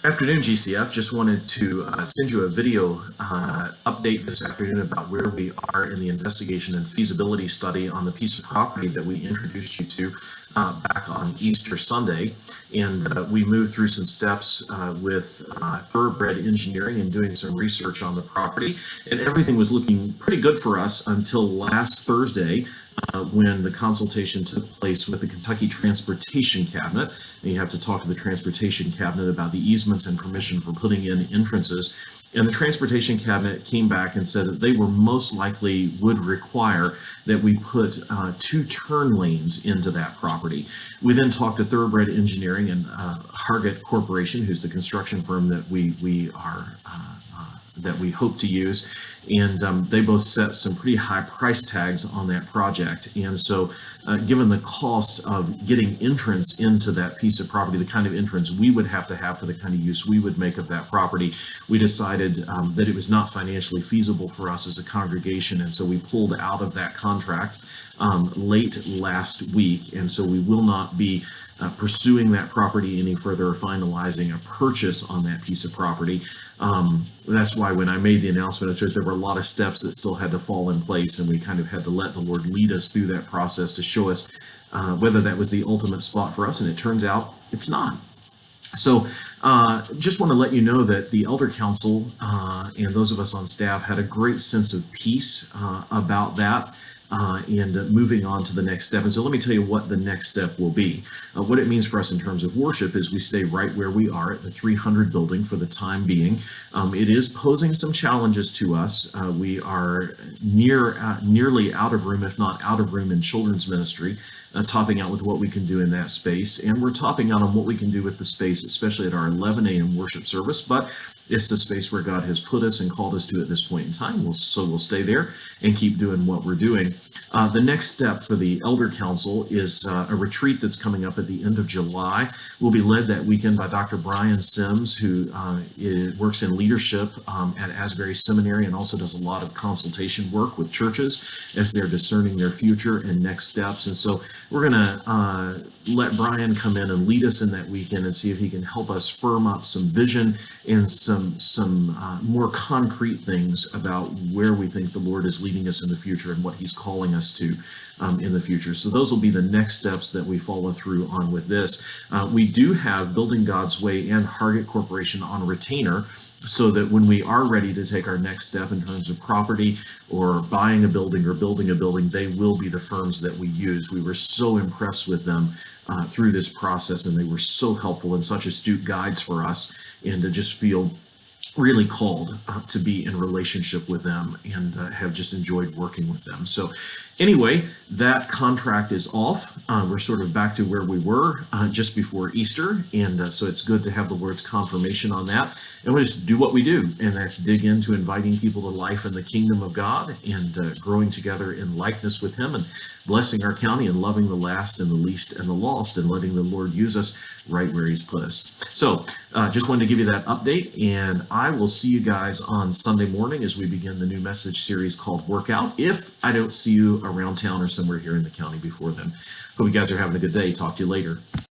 Afternoon, GCF. Just wanted to send you a video update this afternoon about where we are in the investigation and feasibility study on the piece of property that we introduced you to back on Easter Sunday. And we moved through some steps with Thoroughbred Engineering and doing some research on the property. And everything was looking pretty good for us until last Thursday, when the consultation took place with the Kentucky Transportation Cabinet. And you have to talk to the Transportation Cabinet about the easements and permission for putting in entrances. And the Transportation Cabinet came back and said that they were most likely would require that we put 2 turn lanes into that property. We then talked to Thoroughbred Engineering and Hargett Corporation, who's the construction firm that we hope to use, and they both set some pretty high price tags on that project. And so given the cost of getting entrance into that piece of property, the kind of entrance we would have to have for the kind of use we would make of that property, we decided that it was not financially feasible for us as a congregation, and so we pulled out of that contract late last week. And so we will not be pursuing that property any further or finalizing a purchase on that piece of property. That's why when I made the announcement at church, there were a lot of steps that still had to fall in place, and we kind of had to let the Lord lead us through that process to show us whether that was the ultimate spot for us, and it turns out it's not. So just want to let you know that the Elder Council and those of us on staff had a great sense of peace about that. And moving on to the next step. And so let me tell you what the next step will be. What it means for us in terms of worship is we stay right where we are at the 300 building for the time being. It is posing some challenges to us. We are nearly out of room, if not out of room, in children's ministry, topping out with what we can do in that space. And we're topping out on what we can do with the space, especially at our 11 a.m. worship service. But it's the space where God has put us and called us to at this point in time. So we'll stay there and keep doing what we're doing. The next step for the Elder Council is a retreat that's coming up at the end of July. We'll be led that weekend by Dr. Brian Sims, who works in leadership at Asbury Seminary and also does a lot of consultation work with churches as they're discerning their future and next steps. And so we're going to let Brian come in and lead us in that weekend and see if he can help us firm up some vision and some more concrete things about where we think the Lord is leading us in the future and what he's calling us to in the future. So those will be the next steps that we follow through on with this. We do have Building God's Way and Hargett Corporation on retainer, so that when we are ready to take our next step in terms of property or buying a building or building a building, they will be the firms that we use. We were so impressed with them through this process, and they were so helpful and such astute guides for us, and to just feel really called to be in relationship with them, and have just enjoyed working with them. So anyway, that contract is off. We're sort of back to where we were just before Easter, and so it's good to have the Lord's confirmation on that. And we'll just do what we do, and that's dig into inviting people to life in the kingdom of God, and growing together in likeness with him, and blessing our county, and loving the last and the least and the lost, and letting the Lord use us right where he's put us. So just wanted to give you that update, and I will see you guys on Sunday morning as we begin the new message series called Workout, if I don't see you around town or somewhere here in the county before then. Hope you guys are having a good day. Talk to you later.